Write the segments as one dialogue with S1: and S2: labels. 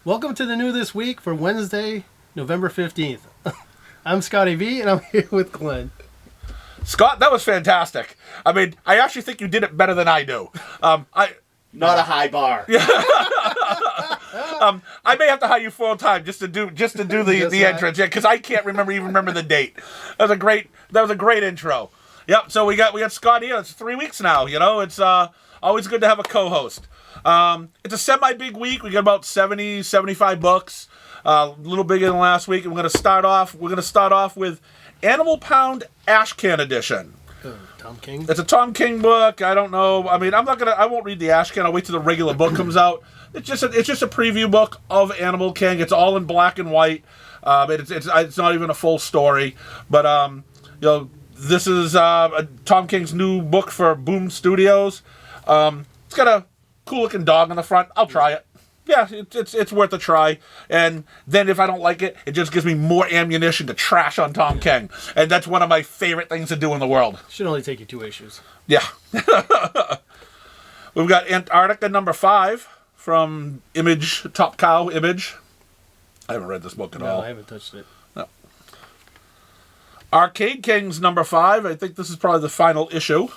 S1: Welcome to the new this week for Wednesday, November 15th. I'm Scotty V, and I'm here with Glenn.
S2: Scott, that was fantastic. I mean, I actually think you did it better than I do.
S3: Not a high bar.
S2: I may have to hire you full time just to do the entrance, because I can't remember the date. That was a great intro. Yep. So we got Scott here. It's 3 weeks now. You know, it's always good to have a co-host. It's a semi-big week. We got about 70, 75 books. A little bigger than last week. And we're gonna start off with Animal Pound Ashcan Edition.
S1: Tom King.
S2: It's a Tom King book. I don't know. I mean, I won't read the Ashcan. I'll wait till the regular book comes out. It's just a preview book of Animal King. It's all in black and white. It's not even a full story. But this is Tom King's new book for Boom Studios. It's got a cool looking dog on the front. I'll try it. Yeah, it's worth a try. And then if I don't like it, it just gives me more ammunition to trash on Tom King. And that's one of my favorite things to do in the world.
S1: Should only take you 2 issues.
S2: Yeah. We've got Antarctica #5 from Image, Top Cow Image. I haven't read this book at all.
S1: No, I haven't touched it.
S2: No. Arcade Kings #5. I think this is probably the final issue.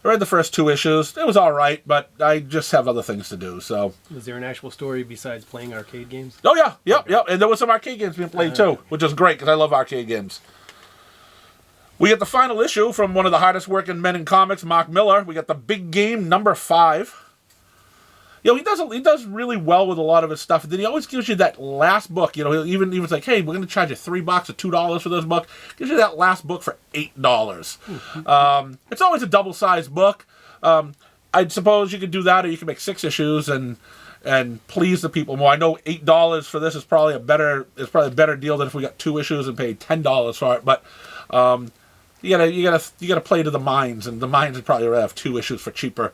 S2: I read the first 2 issues. It was all right, but I just have other things to do. So,
S1: is there an actual story besides playing arcade games?
S2: Oh yeah, yep. And there was some arcade games being played too, which is great because I love arcade games. We get the final issue from one of the hardest working men in comics, Mark Miller. We got the Big Game #5. He does really well with a lot of his stuff. And then he always gives you that last book. He'll even it's like, hey, we're going to charge you $3 or $2 for this book. Gives you that last book for $8. It's always a double-sized book. I suppose you could do that, or you can make 6 issues and please the people more. I know $8 for this is probably a better deal than if we got 2 issues and paid $10 for it. But you gotta play to the mines, and the mines would probably rather have 2 issues for cheaper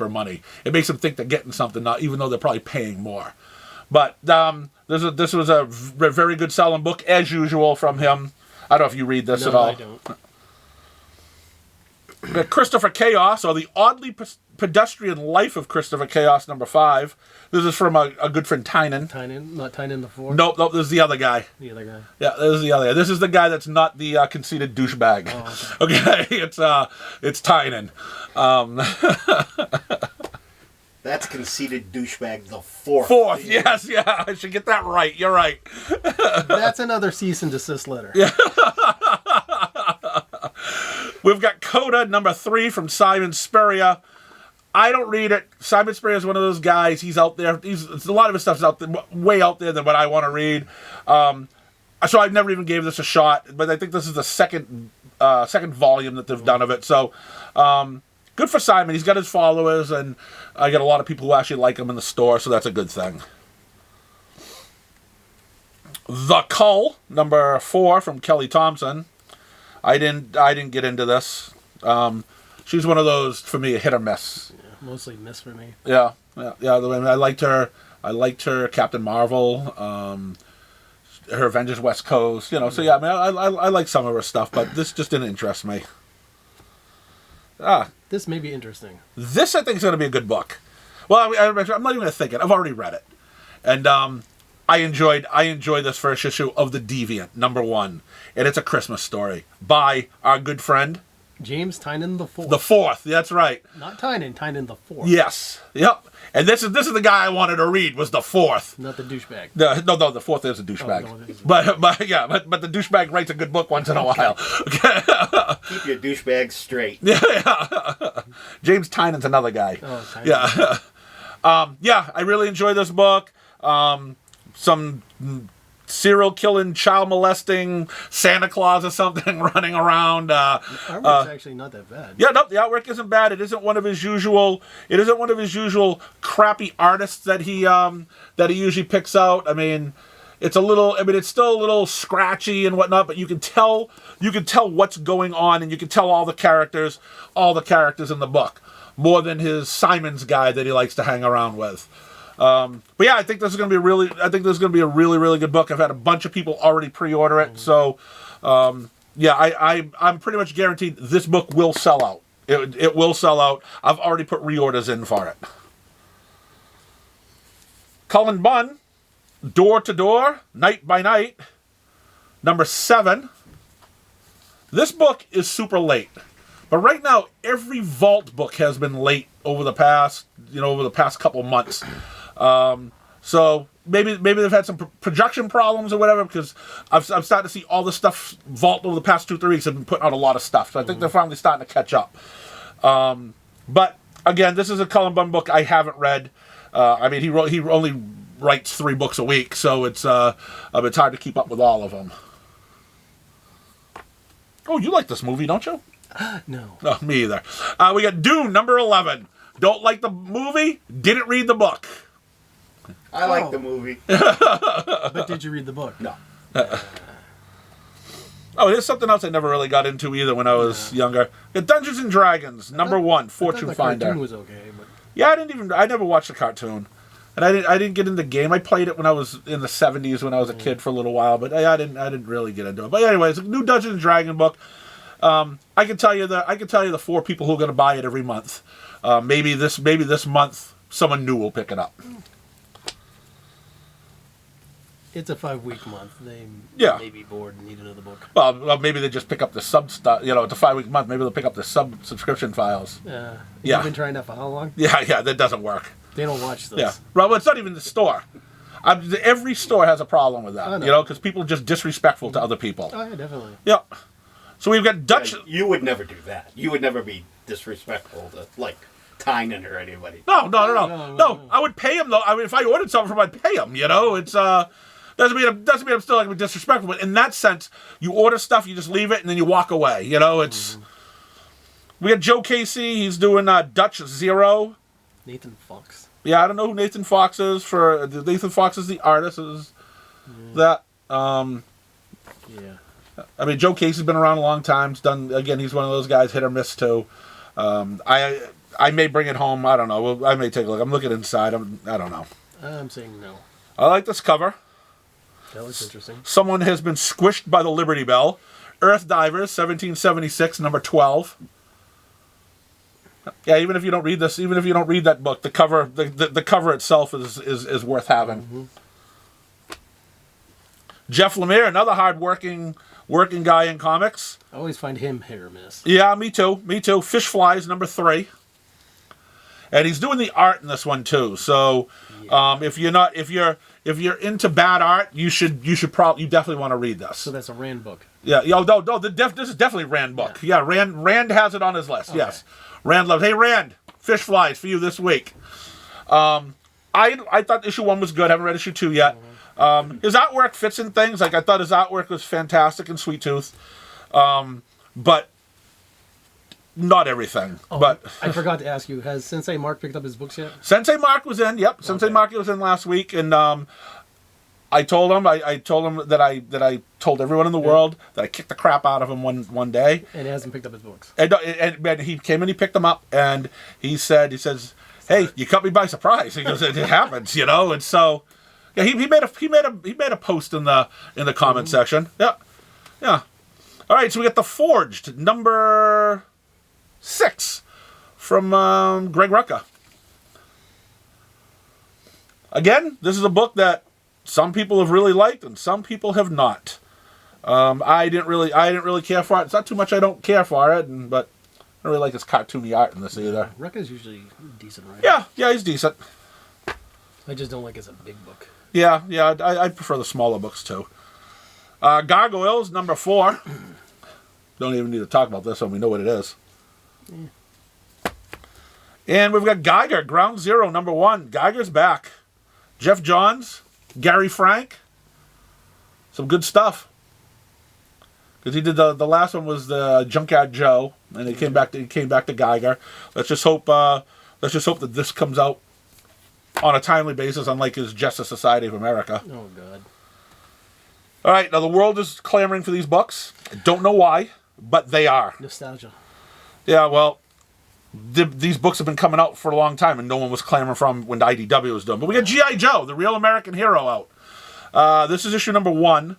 S2: money. It makes them think they're getting something, even though they're probably paying more. But this was a very good selling book as usual from him. I don't know if you read this at all.
S1: No, I don't.
S2: Christopher Chaos, or the Oddly Pedestrian Life of Christopher Chaos #5. This is from a good friend Tynan.
S1: Tynan, not Tynan the Fourth?
S2: Nope, this is the other guy.
S1: The other guy.
S2: Yeah, this is the other guy. This is the guy that's not the conceited douchebag.
S1: Oh, okay.
S2: It's Tynan.
S3: That's conceited douchebag the fourth.
S2: Fourth, yes, yeah. I should get that right. You're right.
S1: That's another cease and desist letter.
S2: Yeah. We've got Coda #3 from Simon Spurrier. I don't read it. Simon Spurrier is one of those guys. He's out there. A lot of his stuff's out there, way out there than what I want to read. So I've never even gave this a shot. But I think this is the second volume that they've done of it. So good for Simon. He's got his followers, and I got a lot of people who actually like him in the store. So that's a good thing. The Cull #4 from Kelly Thompson. I didn't get into this. She's one of those, for me, a hit or miss.
S1: Yeah, mostly miss for me.
S2: Yeah. I liked her Captain Marvel, her Avengers West Coast. So yeah. I mean, I like some of her stuff, but this just didn't interest me.
S1: This may be interesting.
S2: This I think is going to be a good book. Well, I'm not even going to think it. I've already read it, and I enjoyed this first issue of The Deviant #1, and it's a Christmas story by our good friend
S1: James Tynan the Fourth.
S2: The Fourth. That's right.
S1: Not Tynan the Fourth.
S2: Yes. Yep. And this is the guy I wanted to read was The Fourth.
S1: Not the douchebag.
S2: No, The Fourth is a douchebag. But the douchebag writes a good book once in a while. Okay.
S3: Keep your douchebags straight.
S2: Yeah. James Tynan's another guy.
S1: Oh, Tynan.
S2: Yeah. I really enjoyed this book. Some serial killing, child molesting Santa Claus or something running around.
S1: Artwork's actually not that bad.
S2: Yeah, no, the artwork isn't bad. It isn't one of his usual crappy artists that he usually picks out. I mean, it's still a little scratchy and whatnot, but you can tell what's going on, and you can tell all the characters in the book more than his Simon's guy that he likes to hang around with. But yeah, I think this is going to be a really really good book. I've had a bunch of people already pre-order it, so yeah, I'm pretty much guaranteed this book will sell out. It will sell out. I've already put reorders in for it. Cullen Bunn, Door to Door, Night by Night, number 7. This book is super late. But right now, every Vault book has been late over the past couple months. So maybe they've had some production problems or whatever, because I'm starting to see all the stuff Vault over the past 2-3 weeks have been putting out a lot of stuff. So I think they're finally starting to catch up. But again, this is a Cullen Bunn book I haven't read. He only writes 3 books a week, so it's hard to keep up with all of them. Oh, you like this movie, don't you?
S1: No.
S2: No, me either. We got Dune, number 11. Don't like the movie, didn't read the book.
S3: I like the movie.
S1: But did you read the book?
S3: No.
S2: Oh, there's something else I never really got into either when I was younger. The Dungeons and Dragons, number 1, Fortune
S1: the
S2: Finder.
S1: cartoon was okay, but
S2: Yeah, I never watched the cartoon. And I didn't get into the game. I played it when I was in the 70s when I was a kid for a little while, but I didn't really get into it. But anyways, a new Dungeons and Dragon book. I can tell you the 4 people who are going to buy it every month. Maybe this month someone new will pick it up.
S1: it's a 5-week month. They may be bored and need another book.
S2: Well, maybe they just pick up the sub stuff. It's a 5-week month. Maybe they'll pick up the subscription files.
S1: Yeah.
S2: Yeah.
S1: You've been trying that for how long?
S2: Yeah, that doesn't work.
S1: They don't watch this.
S2: Yeah, well, it's not even the store. Every store has a problem with that,
S1: I know.
S2: because people are just disrespectful to other people.
S1: Oh, yeah, definitely.
S2: Yeah. So we've got Dutch.
S3: You would never do that. You would never be disrespectful to, like, Tynan or anybody.
S2: No. I would pay him though. I mean, if I ordered something from him, I'd pay him. It's doesn't mean I'm still like disrespectful. But in that sense, you order stuff, you just leave it, and then you walk away. It's. We got Joe Casey. He's doing Dutch Zero.
S1: Nathan Fox.
S2: Yeah, I don't know who Nathan Fox is. Nathan Fox is the artist. That.
S1: Yeah.
S2: I mean, Joe Casey's been around a long time. He's one of those guys, hit or miss too. I may bring it home. I don't know. I may take a look. I'm looking inside. I don't know.
S1: I'm saying no.
S2: I like this cover.
S1: That looks interesting.
S2: Someone has been squished by the Liberty Bell. Earth Divers, 1776, number 12. Yeah, even if you don't read this, even if you don't read that book, the cover itself is worth having.
S1: Mm-hmm.
S2: Jeff Lemire, another hard-working guy in comics.
S1: I always find him hit or miss.
S2: Yeah, me too. Fish Flies, number 3. And he's doing the art in this one too. So, if you're into bad art, you definitely want to read this.
S1: So that's a Rand book.
S2: Yeah. No. This is definitely a Rand book. Yeah. Rand has it on his list. Okay. Yes. Rand loves. Hey, Rand, Fish Flies for you this week. I thought issue 1 was good. I haven't read issue 2 yet. His artwork fits in things. Like I thought his artwork was fantastic in Sweet Tooth, but not everything. But
S1: I forgot to ask you: has Sensei Mark picked up his books yet?
S2: Sensei Mark was in. Yep, Sensei Mark was in last week, and I told him that I told everyone in the world that I kicked the crap out of him one day,
S1: and he hasn't picked up his books.
S2: And he came and he picked them up, and he says, "Hey, you caught me by surprise." He goes, "It happens, and so." Yeah, he made a post in the comment section. Yeah. All right, so we got The Forged, number 6, from Greg Rucka. Again, this is a book that some people have really liked and some people have not. I didn't really care for it. It's not too much I don't care for it, but I don't really like his cartoony art in this either.
S1: Rucka's usually decent, right?
S2: Yeah, he's decent.
S1: I just don't like it's a big book.
S2: Yeah, I prefer the smaller books too. Gargoyles, number 4. Don't even need to talk about this one. We know what it is. Yeah. And we've got Geiger, Ground Zero, number 1. Geiger's back. Jeff Johns, Gary Frank. Some good stuff. Because he did the last one was the Junkyard Joe, and he came back to Geiger. Let's just hope that this comes out on a timely basis, unlike his Justice Society of America.
S1: Oh, God.
S2: All right, now the world is clamoring for these books. I don't know why, but they are.
S1: Nostalgia.
S2: Yeah, well, these books have been coming out for a long time, and no one was clamoring from when the IDW was done. But we got G.I. Joe, the Real American Hero, out. This is issue number 1,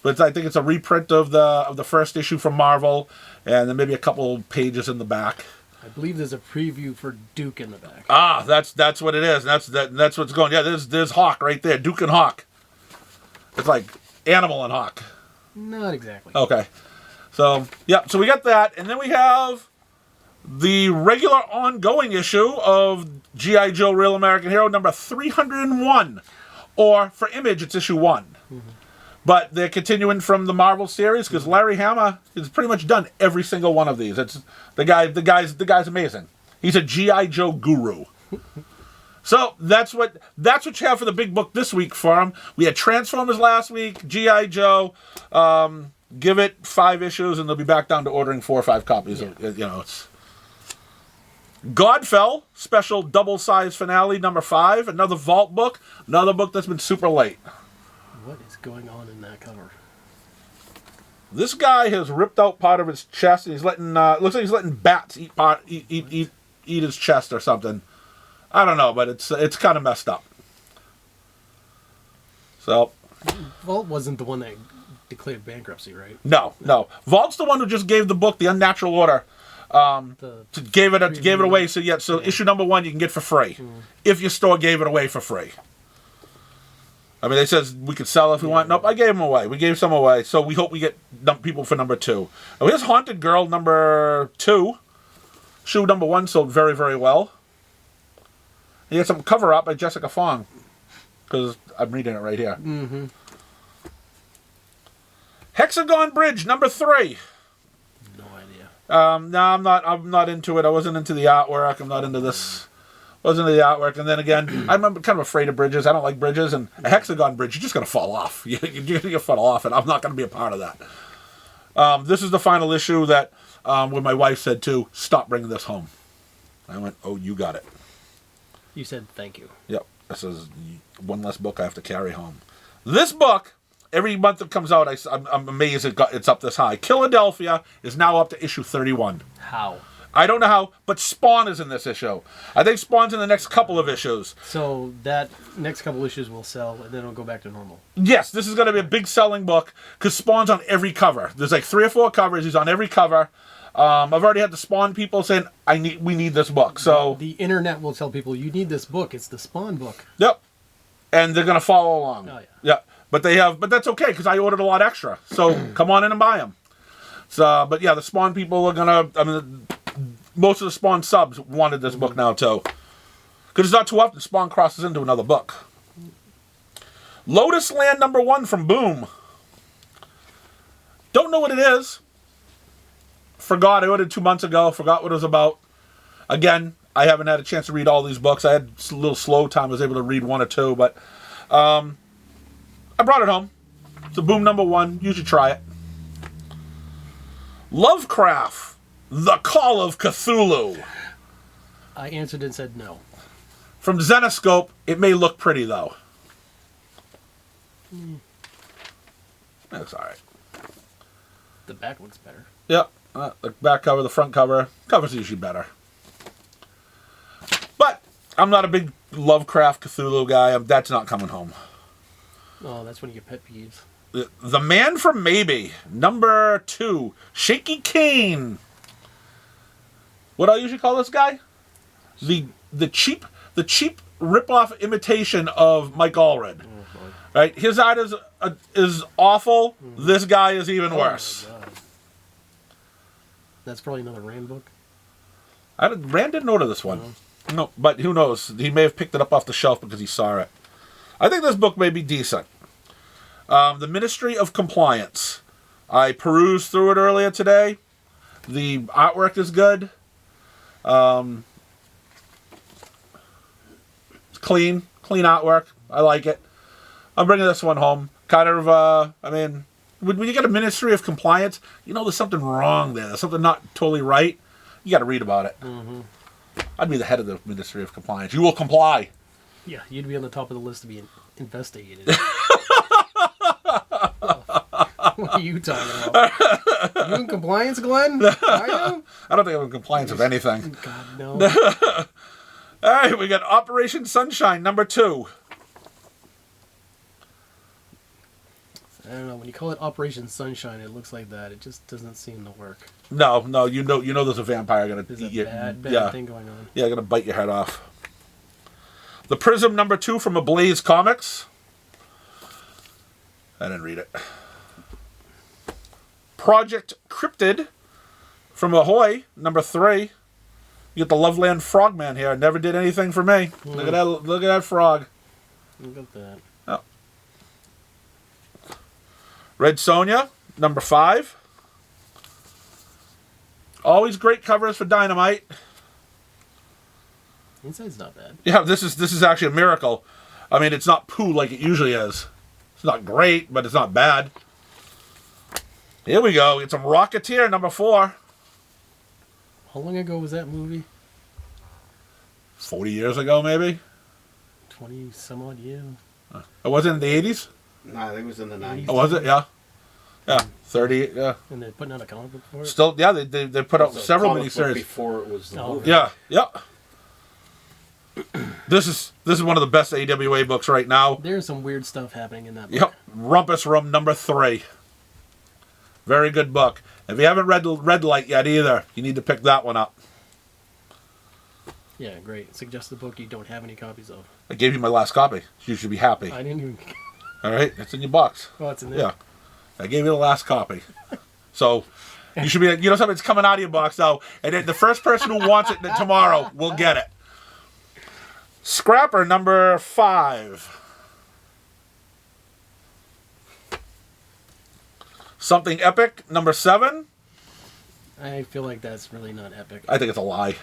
S2: but I think it's a reprint of the first issue from Marvel, and then maybe a couple pages in the back.
S1: I believe there's a preview for Duke in the back.
S2: Ah, that's what it is. That's what's going. Yeah, there's Hawk right there. Duke and Hawk. It's like Animal and Hawk.
S1: Not exactly.
S2: Okay. So, yeah, so we got that. And then we have the regular ongoing issue of G.I. Joe Real American Hero number 301. Or, for Image, it's issue 1. Mm-hmm. But they're continuing from the Marvel series because Larry Hama has pretty much done every single one of these. It's the guy's amazing. He's a G.I. Joe guru. So that's what you have for the big book this week for him. We had Transformers last week, G.I. Joe. Give it 5 issues, and they'll be back down to ordering 4 or 5 copies. Yeah. It's Godfell special double-size finale number 5. Another Vault book. Another book that's been super late.
S1: What is going on in that cover?
S2: This guy has ripped out part of his chest, and he's letting looks like he's letting bats eat his chest or something. I don't know, but it's kind of messed up. So,
S1: Vault wasn't the one that declared bankruptcy, right?
S2: No. Vault's the one who just gave the book The Unnatural Order. Gave it away. So issue number 1 you can get for free if your store gave it away for free. I mean, they says we could sell if we want. Nope, I gave them away. We gave some away. So we hope we get people for number 2. Now, here's Haunted Girl number 2. Issue number 1 sold very, very well. You get some cover up by Jessica Fong. Because I'm reading it right here.
S1: Mm-hmm.
S2: Hexagon Bridge number 3.
S1: No idea.
S2: No, I'm not into it. I wasn't into the artwork. I'm not into this. Wasn't into the artwork. And then again, I'm kind of afraid of bridges. I don't like bridges. And a hexagon bridge, you're just going to fall off. You're going to fall off, and I'm not going to be a part of that. This is the final issue that where my wife said, too, stop bringing this home. I went, oh, you got it.
S1: You said thank you.
S2: Yep. This is one less book I have to carry home. This book, every month it comes out, I'm amazed it's up this high. Philadelphia is now up to issue 31.
S1: How?
S2: I don't know how, but Spawn is in this issue. I think Spawn's in the next couple of issues.
S1: So that next couple issues will sell, and then it'll go back to normal.
S2: Yes, this is going to be a big selling book, because Spawn's on every cover. There's like 3 or 4 covers. He's on every cover. I've already had the Spawn people saying, we need this book. So
S1: the internet will tell people, you need this book. It's the Spawn book.
S2: Yep. And they're going to follow along.
S1: Oh, yeah.
S2: Yeah. But that's okay, because I ordered a lot extra. So come on in and buy them. So, but yeah, the Spawn people are going to, most of the Spawn subs wanted this book now, too. Because it's not too often Spawn crosses into another book. Lotus Land number 1 from Boom. Don't know what it is. Forgot. I ordered 2 months ago. Forgot what it was about. Again, I haven't had a chance to read all these books. I had a little slow time. I was able to read 1 or 2. But I brought it home. It's a Boom number 1. You should try it. Lovecraft. The Call of Cthulhu.
S1: I answered and said no.
S2: From Zenoscope, it may look pretty, though. That's all right.
S1: The back looks better.
S2: Yep. The back cover, the front cover. Cover's usually better. But I'm not a big Lovecraft Cthulhu guy. That's not coming home.
S1: Oh, that's one of your pet peeves.
S2: The Man from Maybe, number 2. Shaky Kane. What do I usually call this guy? The cheap rip-off imitation of Mike Allred.
S1: Oh,
S2: right? His art is awful. This guy is even worse.
S1: My God. That's probably another Rand book.
S2: Rand didn't order this one. No, but who knows? He may have picked it up off the shelf because he saw it. I think this book may be decent. The Ministry of Compliance. I perused through it earlier today. The artwork is good. Clean artwork. I like it. I'm bringing this one home. Kind of, when you get a Ministry of Compliance, you know there's something wrong there. There's something not totally right. You got to read about it.
S1: Mm-hmm.
S2: I'd be the head of the Ministry of Compliance. You will comply.
S1: Yeah, you'd be on the top of the list to be investigated. What are you talking about? You in compliance, Glenn? Are you?
S2: I don't think I'm in compliance with anything.
S1: God, no.
S2: All right, we got Operation Sunshine, number 2.
S1: don't know. When you call it Operation Sunshine, it looks like that. It just doesn't seem to work.
S2: No, you know there's a vampire gonna
S1: There's
S2: eat
S1: a
S2: you.
S1: bad thing going on.
S2: Yeah, gonna bite your head off. The Prism #2 from Ablaze Comics. I didn't read it. Project Cryptid from Ahoy #3. You get the Loveland Frogman here. Never did anything for me. Look at that! Look at that frog.
S1: Look at that.
S2: Oh. Red Sonja #5. Always great covers for Dynamite.
S1: Inside's not bad.
S2: Yeah, this is actually a miracle. I mean, it's not poo like it usually is. It's not great, but it's not bad. Here we go. It's a Rocketeer #4.
S1: How long ago was that movie?
S2: 40 years ago, maybe.
S1: 20 some odd years.
S2: It wasn't in the 80s.
S3: Nah, I think it was in the 90s.
S2: Oh, was it? Yeah. Yeah. 30. Yeah.
S1: And they're putting out a comic book for it.
S2: Still, yeah. They put out
S3: It was a
S2: several
S3: comic book
S2: miniseries.
S3: before it was the
S1: Oh,
S3: movie.
S2: Yeah. Yeah. This is one of the best AWA books right now.
S1: There's some weird stuff happening in that book.
S2: Yep. Rumpus Room #3. Very good book. If you haven't read Red Light yet either, you need to pick that one up.
S1: Yeah, great. Suggest the book you don't have any copies of.
S2: I gave you my last copy. You should be happy.
S1: I didn't even...
S2: All right? It's in your box.
S1: Oh, it's in there.
S2: Yeah. I gave you the last copy. So you should be, you know something, it's coming out of your box now. And then the first person who wants it tomorrow will get it. Scrapper #5. Something Epic #7.
S1: I feel like that's really not epic.
S2: I think it's a lie.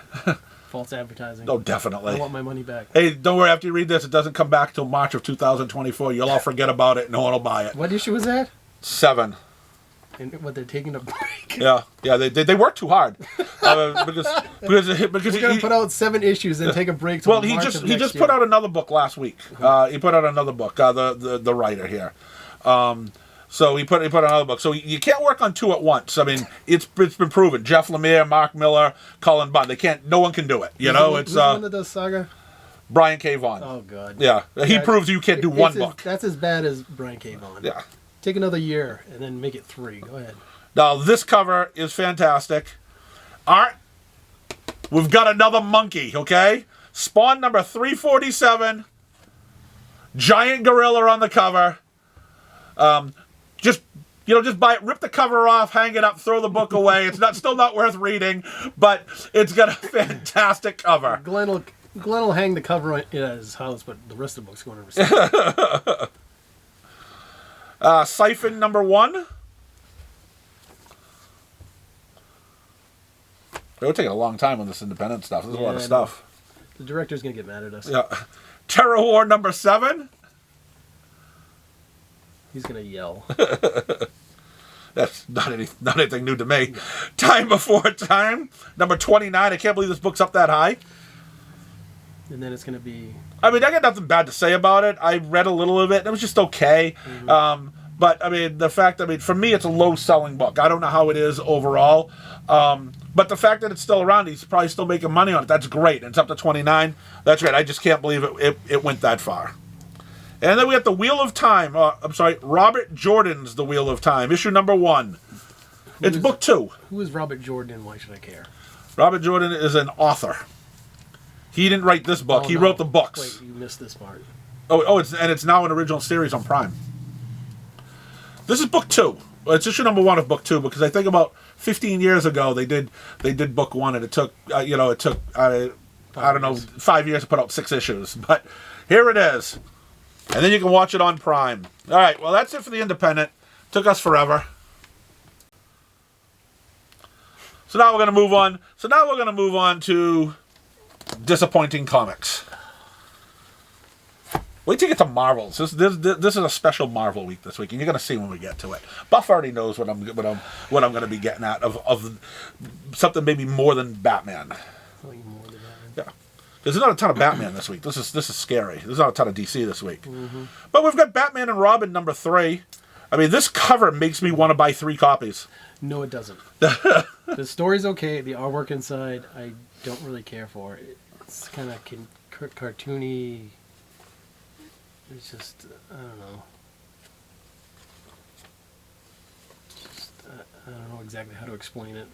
S1: False advertising.
S2: Oh,
S1: I
S2: definitely.
S1: want my money back.
S2: Hey, don't worry. After you read this, it doesn't come back till March of 2024. You'll all forget about it. No one will buy it.
S1: What issue was that?
S2: 7.
S1: And what, they're taking a break?
S2: Yeah. They work too hard because
S1: We're going to put out 7 issues and take a break till
S2: well, he
S1: March
S2: just
S1: of
S2: he
S1: next
S2: just
S1: year.
S2: put out another book last week. He put out another book. The writer here. So he put another book. So you can't work on 2 at once. I mean, it's been proven. Jeff Lemire, Mark Miller, Cullen Bunn. No one can do it. You know, it's
S1: Who's the one that does Saga?
S2: Brian K. Vaughan.
S1: Oh god.
S2: Yeah, he
S1: Yeah,
S2: proves you can't do one book.
S1: That's as bad as Brian K. Vaughan.
S2: Yeah.
S1: Take another year and then make it 3. Go ahead.
S2: Now this cover is fantastic. Art. We've got another monkey. Okay. Spawn #347. Giant gorilla on the cover. Just buy it, rip the cover off, hang it up, throw the book away. It's still not worth reading, but it's got a fantastic cover.
S1: Glenn will hang the cover at his house, but the rest of the book's going to receive.
S2: Siphon #1. It'll take a long time on this independent stuff. There's a lot of
S1: I
S2: stuff.
S1: The director's going to get mad at us.
S2: Yeah. Terror War #7.
S1: He's going to yell.
S2: That's not anything new to me. Time Before Time #29. I can't believe this book's up that high.
S1: And then it's going to be...
S2: I mean, I got nothing bad to say about it. I read a little of it. It was just okay. But, I mean, for me, it's a low-selling book. I don't know how it is overall. But the fact that it's still around, he's probably still making money on it. That's great. And it's up to 29. That's great. I just can't believe it went that far. And then we got The Wheel of Time. Robert Jordan's The Wheel of Time, issue #1. It's book 2.
S1: Who is Robert Jordan and why should I care?
S2: Robert Jordan is an author. He didn't write this book. He
S1: no.
S2: wrote the books.
S1: Wait, you missed this part.
S2: It's now an original series on Prime. This is book 2. It's issue #1 of book 2 because I think about 15 years ago they did book 1 and it took I don't know 5 years to put out 6 issues, but here it is. And then you can watch it on Prime. All right, well that's it for the independent. Took us forever. So now we're going to move on to disappointing comics. Wait till you get to Marvels. This is a special Marvel week this week, and you're going to see when we get to it. Buff already knows what I'm going to be getting at of something maybe more than Batman.
S1: Something more than that.
S2: Yeah, there's not a ton of Batman this week. This is scary. There's not a ton of DC this week, but we've got Batman and Robin #3. I mean, this cover makes me want to buy 3 copies.
S1: No, it doesn't. The story's okay. The artwork inside, I don't really care for. It's kind of cartoony. It's just, I don't know. I don't know exactly how to explain it.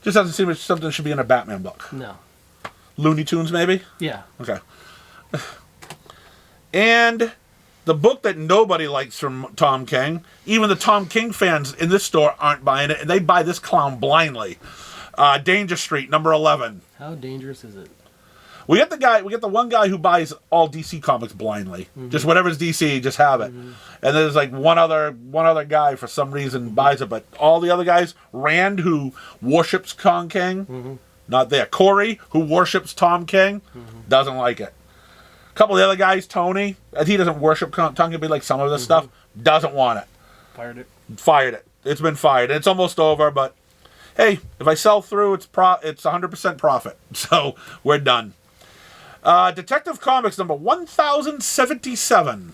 S2: Just doesn't seem like something that should be in a Batman book.
S1: No.
S2: Looney Tunes, maybe?
S1: Yeah.
S2: Okay. And the book that nobody likes from Tom King, even the Tom King fans in this store aren't buying it, and they buy this clown blindly. Danger Street, number 11.
S1: How dangerous is it?
S2: We get the one guy who buys all DC comics blindly. Just whatever's DC, just have it. And there's like one other guy for some reason buys it, but all the other guys, Rand, who worships Tom King, not there. Corey, who worships Tom King, doesn't like it. A couple of the other guys, Tony, he doesn't worship Tom King, but like some of this stuff, doesn't want it. Fired it. It's been fired. It's almost over, but hey, if I sell through, it's 100% profit. So we're done. Detective Comics number 1077.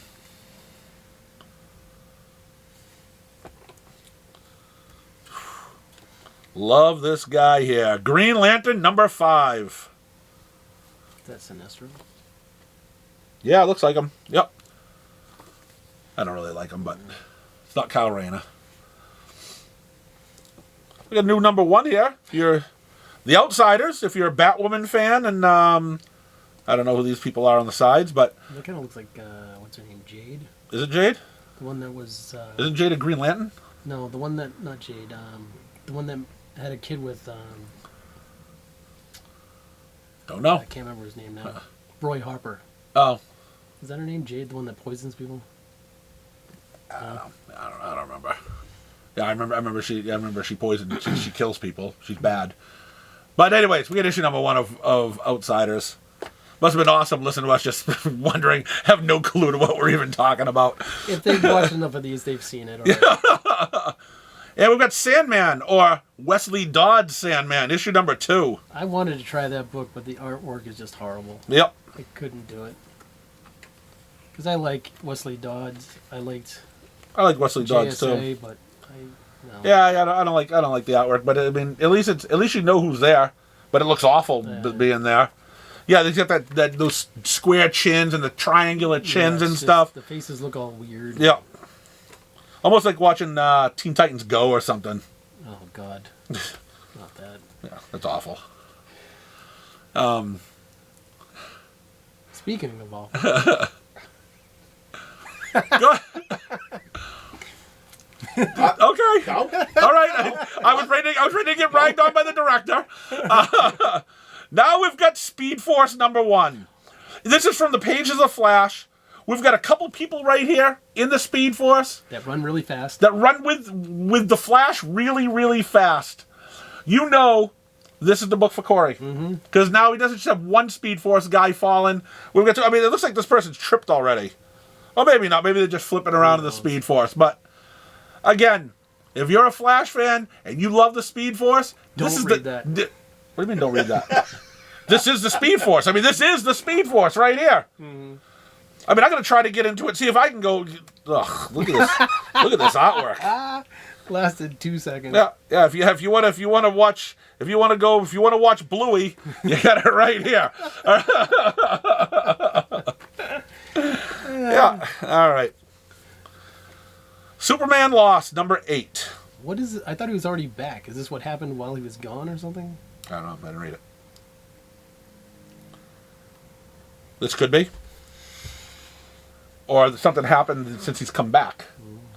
S2: Love this guy here. Green Lantern number 5.
S1: Is that Sinestro?
S2: Yeah, it looks like him. Yep. I don't really like him, but it's not Kyle Rayner. We got a new number 1 here. If you're The Outsiders, if you're a Batwoman fan, and I don't know who these people are on the sides, but
S1: That kind of looks like, what's her name, Jade?
S2: is it Jade?
S1: The one that was...
S2: Isn't Jade a Green Lantern?
S1: No, the one that... Not Jade. The one that had a kid with...
S2: Don't know.
S1: I can't remember his name now. Roy Harper.
S2: Oh,
S1: Is that her name, Jade? The one that poisons people?
S2: I don't remember. Yeah, I remember she poisoned. She kills people. She's bad. But anyways, we get issue number 1 of Outsiders. Must have been awesome listening to us just wondering, have no clue to what we're even talking about.
S1: If they've watched enough of these, they've seen it. Already.
S2: And we've got Sandman, or Wesley Dodds Sandman, issue number 2.
S1: I wanted to try that book, but the artwork is just horrible.
S2: Yep.
S1: I couldn't do it. Because I like Wesley Dodds. I liked
S2: I like Wesley Dodds
S1: JSA,
S2: too.
S1: but no.
S2: Yeah, I don't like the artwork, but I mean, at least you know who's there. But it looks awful being there. Yeah, they got those square chins and the triangular chins and stuff.
S1: The faces look all weird.
S2: Yeah. Almost like watching Teen Titans Go or something.
S1: Oh, God. Not that.
S2: Yeah, that's awful.
S1: Speaking of all.
S2: Go okay.
S3: No?
S2: All right. I was ready to get ragged on by the director. Now we've got Speed Force number 1. This is from the pages of Flash. We've got a couple people right here in the Speed Force
S1: That run really fast.
S2: that run with the Flash really, really fast. You know this is the book for Corey. Because now he doesn't just have one Speed Force guy falling. We've got it looks like this person's tripped already. Or maybe not. Maybe they're just flipping around in the Speed Force. But, again, if you're a Flash fan and you love the Speed Force, this is
S1: read that.
S2: What do you mean don't read that? This is the Speed Force. I mean, this is the Speed Force right here. I mean, I'm going to try to get into it, see if I can go... Ugh, look at this. Look at this artwork.
S1: Lasted 2 seconds.
S2: Yeah. If you want to watch Bluey, you got it right here. Yeah. All right. Superman Lost, number 8.
S1: What is it? I thought he was already back. Is this what happened while he was gone or something?
S2: I don't know. I didn't read it. This could be. Or something happened since he's come back.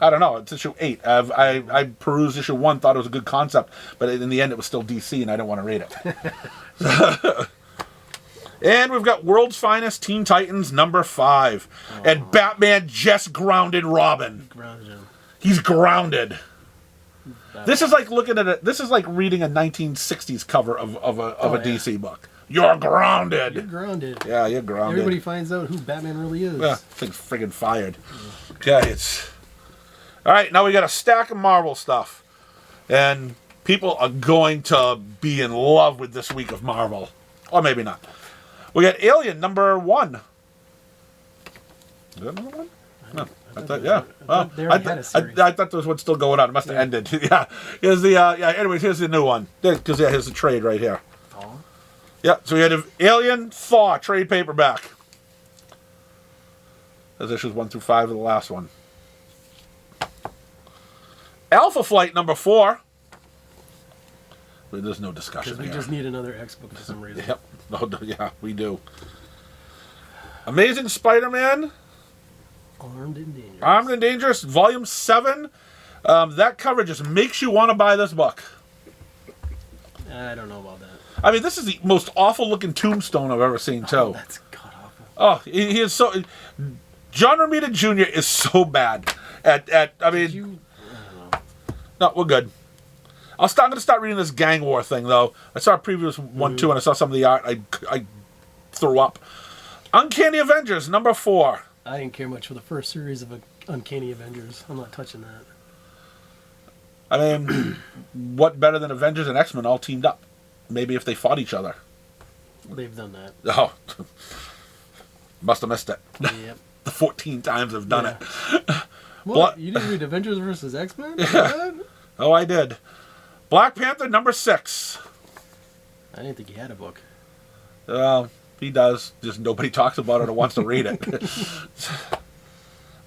S2: I don't know. It's issue 8. I perused issue 1, thought it was a good concept, but in the end it was still DC and I didn't want to read it. And we've got World's Finest Teen Titans number 5. And Batman just grounded Robin.
S1: Grounded him.
S2: He's grounded. This is like looking at it. This is like reading a 1960s cover of a DC book. You're grounded.
S1: You're grounded.
S2: Yeah, you're grounded.
S1: Everybody finds out who Batman really is.
S2: Yeah, thing's friggin' fired. Okay, it's... All right, now we got a stack of Marvel stuff. And people are going to be in love with this week of Marvel. Or maybe not. We got Alien number 1. Is that another one? No. I thought, yeah. I thought there was one still going on. It must have ended. Yeah. Here's the, anyways, here's the new one. Because, here's the trade right here.
S1: Oh.
S2: Yeah, so we had Alien Thaw trade paperback. That's issues 1 through 5 of the last one. Alpha Flight number 4. There's no discussion
S1: Because we
S2: here.
S1: just need another X book for some reason.
S2: Yep. No, yeah, we do. Amazing Spider-Man,
S1: Armed and Dangerous.
S2: Armed and Dangerous, Volume 7. That cover just makes you want to buy this book.
S1: I don't know about that.
S2: I mean, this is the most awful-looking tombstone I've ever seen, too.
S1: That's god awful.
S2: Oh, he is so... John Romita Jr. is so bad at I mean...
S1: I don't know.
S2: No, we're good. I'm going to start reading this Gang War thing, though. I saw a previous one, too, and I saw some of the art. I threw up. Uncanny Avengers, number 4.
S1: I didn't care much for the first series of Uncanny Avengers. I'm not touching that.
S2: I mean, what better than Avengers and X-Men all teamed up? Maybe if they fought each other.
S1: They've done that.
S2: Oh. Must have missed it.
S1: Yep.
S2: The 14 times I've done it.
S1: What? You didn't read Avengers versus X-Men? Yeah.
S2: Oh, I did. Black Panther, number 6.
S1: I didn't think he had a book.
S2: Well, he does. Just nobody talks about it or wants to read it.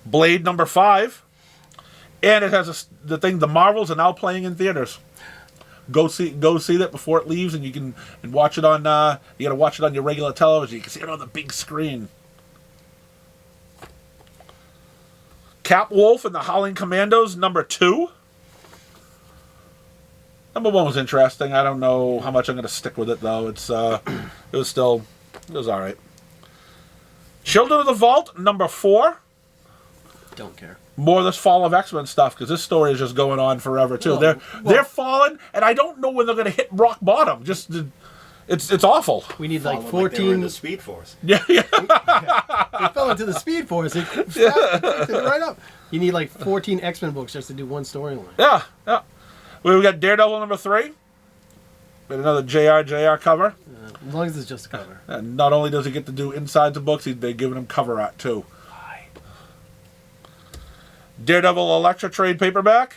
S2: Blade, number 5. And it has the thing, The Marvels are now playing in theaters. Go see that before it leaves, and you can watch it on. You got to watch it on your regular television. You can see it on the big screen. Cap Wolf and the Howling Commandos, number 2. Number 1 was interesting. I don't know how much I'm going to stick with it though. It was all right. Children of the Vault, number 4.
S1: Don't care.
S2: More of this Fall of X-Men stuff, because this story is just going on forever too. They're falling, and I don't know when they're going to hit rock bottom. Just it's awful.
S1: We need like
S3: Followed like they were in
S1: 14.
S3: the Speed Force.
S2: Yeah.
S1: They fell into the Speed Force. It picked it right up. You need like 14 X-Men books just to do one storyline.
S2: Yeah. We got Daredevil number 3. With another JR cover.
S1: As long as it's just a cover.
S2: And not only does he get to do inside the books, they're giving him cover art too.
S1: Why?
S2: Daredevil Elektra trade paperback.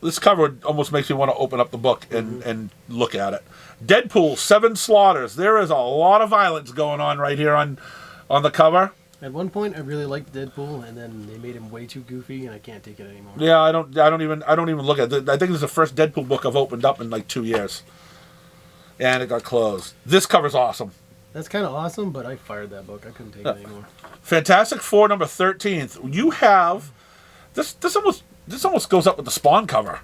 S2: This cover almost makes me want to open up the book and look at it. Deadpool, 7 Slaughters. There is a lot of violence going on right here on the cover.
S1: At one point, I really liked Deadpool, and then they made him way too goofy, and I can't take it anymore.
S2: Yeah, I don't even look at it. I think this is the first Deadpool book I've opened up in like 2 years. And it got closed. This cover's awesome.
S1: That's kind of awesome, but I fired that book. I couldn't take it anymore.
S2: Fantastic Four number 13. You have this almost goes up with the Spawn cover.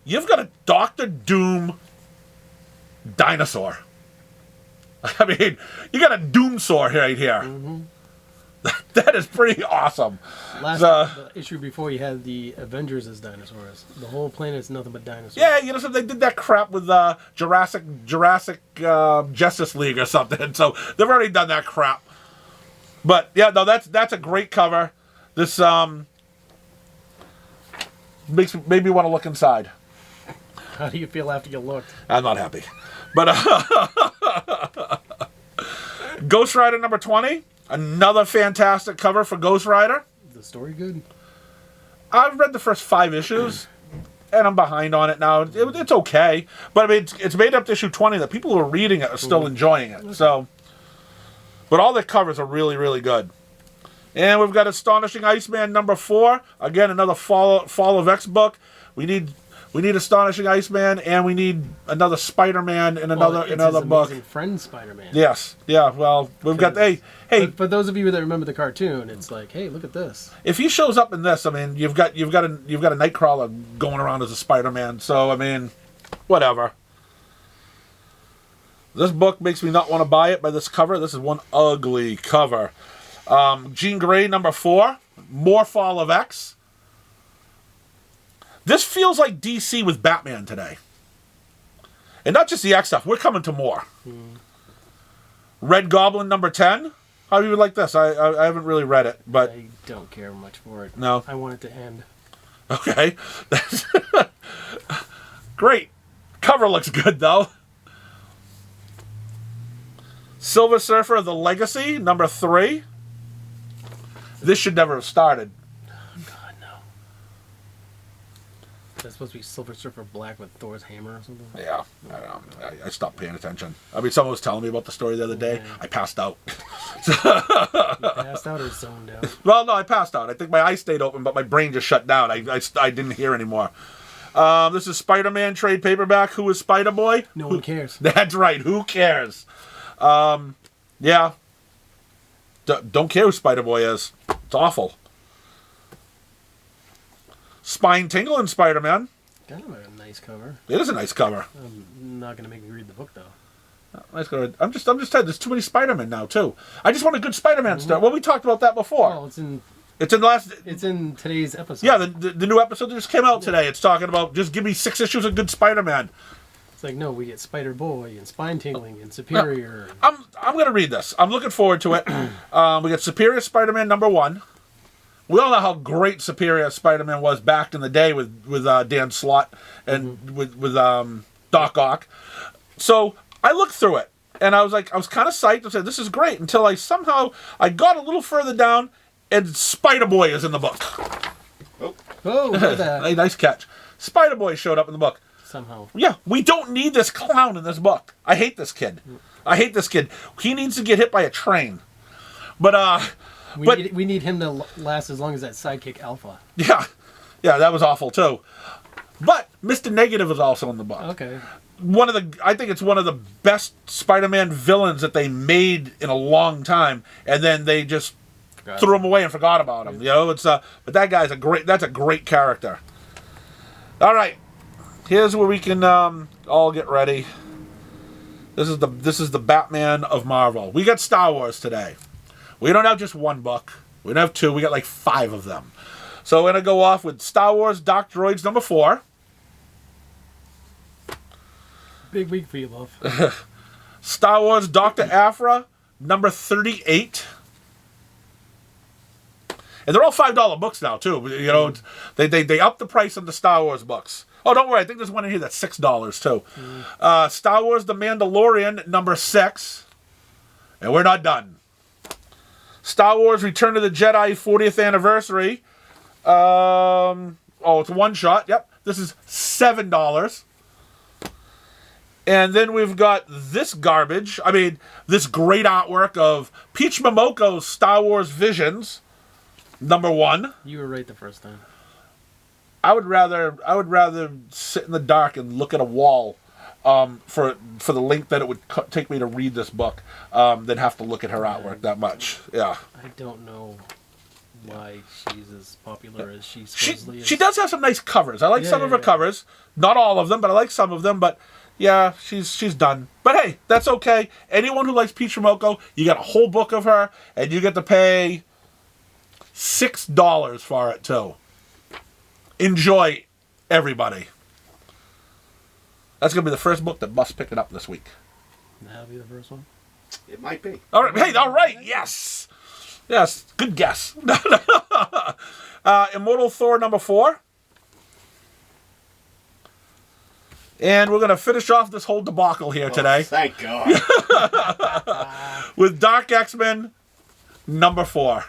S2: You've got a Doctor Doom dinosaur. I mean, you got a Doomsaur right here.
S1: Mm-hmm.
S2: That is pretty awesome.
S1: The issue before, you had the Avengers as dinosaurs. The whole planet's nothing but dinosaurs.
S2: Yeah, you know, so they did that crap with Jurassic Justice League or something. So they've already done that crap. But yeah, no, that's a great cover. This made me want to look inside.
S1: How do you feel after you looked?
S2: I'm not happy. But Ghost Rider number 20. Another fantastic cover for Ghost Rider.
S1: Is the story good?
S2: I've read the first 5 issues, and I'm behind on it now. It's okay. But I mean, it's made up to issue 20 that people who are reading it are still enjoying it. So, but all the covers are really, really good. And we've got Astonishing Iceman number 4. Again, another Fall of X book. We need Astonishing Iceman, and we need another Spider-Man in another book.
S1: Amazing Friend Spider-Man.
S2: Yes, yeah. Well, we've got hey.
S1: For those of you that remember the cartoon, it's like, hey, look at this.
S2: If he shows up in this, I mean, you've got a Nightcrawler going around as a Spider-Man. So I mean, whatever. This book makes me not want to buy it by this cover. This is one ugly cover. Jean Grey number 4. More Fall of X. This feels like DC with Batman today. And not just the X stuff. We're coming to more. Red Goblin number 10. How do you like this? I haven't really read it, but
S1: I don't care much for it.
S2: No.
S1: I want it to end.
S2: Okay. Great. Cover looks good, though. Silver Surfer, The Legacy, number 3. This should never have started.
S1: God, no. That's supposed to be Silver Surfer Black with Thor's hammer or something.
S2: Yeah, I don't know. I stopped paying attention. I mean, someone was telling me about the story the other day.
S1: Yeah.
S2: I passed out.
S1: You passed out or zoned out?
S2: Well, no, I passed out. I think my eyes stayed open, but my brain just shut down. I didn't hear anymore. This is Spider-Man trade paperback. Who is Spider-Boy?
S1: No one cares.
S2: That's right. Who cares? Yeah. Don't care who Spider-Boy is. It's awful. Spine tingling Spider-Man.
S1: Kind of a nice cover.
S2: It is a nice cover.
S1: I'm not gonna make me read the book though.
S2: Nice cover. I'm just telling you, there's too many Spider-Man now too. I just want a good Spider-Man story. Well, we talked about that before.
S1: Oh, it's in
S2: the last.
S1: It's in today's episode.
S2: Yeah, the new episode that just came out today. It's talking about just give me 6 issues of good Spider-Man.
S1: It's like, no, we get Spider Boy and Spine Tingling and Superior.
S2: I'm gonna read this. I'm looking forward to it. We got Superior Spider-Man #1. We all know how great Superior Spider-Man was back in the day with Dan Slott and with Doc Ock. So I looked through it and I was kind of psyched. I said, this is great, until I got a little further down and Spider-Boy is in the book.
S1: Oh, look at that.
S2: Hey, nice catch. Spider-Boy showed up in the book.
S1: Somehow.
S2: Yeah, we don't need this clown in this book. I hate this kid. He needs to get hit by a train. But
S1: we need him to last as long as that sidekick Alpha.
S2: yeah, that was awful too. But Mr. Negative is also in the book.
S1: Okay.
S2: I think it's one of the best Spider-Man villains that they made in a long time, and then they just threw him away and forgot about him. You know, but that guy's that's a great character. All right, here's where we can all get ready. This is the Batman of Marvel. We got Star Wars today. We don't have just one book. We don't have 2. We got like 5 of them. So we're gonna go off with Star Wars Dark Droids #4.
S1: Big week for you, love.
S2: Star Wars Dr. Aphra #38. And they're all $5 books now too. You know, they upped the price on the Star Wars books. Oh, don't worry. I think there's one in here that's $6 too. Star Wars The Mandalorian #6. And we're not done. Star Wars Return of the Jedi 40th anniversary. It's a one shot. Yep. This is $7. And then we've got this garbage. I mean, this great artwork of Peach Momoko's Star Wars Visions #1.
S1: You were right the first time.
S2: I would rather sit in the dark and look at a wall for the length that it would take me to read this book than have to look at her artwork that much. Yeah.
S1: I don't know why she's as popular as she supposedly is.
S2: She does have some nice covers. I like some of her covers. Not all of them, but I like some of them. But yeah, she's done. But hey, that's okay. Anyone who likes Peach Momoko, you get a whole book of her, and you get to pay $6 for it too. Enjoy, everybody. That's gonna be the first book that Bus pick it up this week.
S1: That'll be the first one.
S3: It might be.
S2: All right. Hey, all right. Yes. Good guess. Immortal Thor #4. And we're gonna finish off this whole debacle here today
S3: Thank God.
S2: with Dark X-Men #4.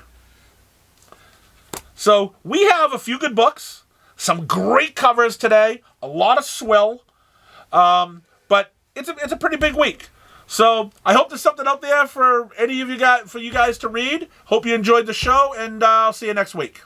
S2: So we have a few good books, some great covers today, a lot of swill, but it's a pretty big week. So I hope there's something out there for any of you guys to read. Hope you enjoyed the show, and I'll see you next week.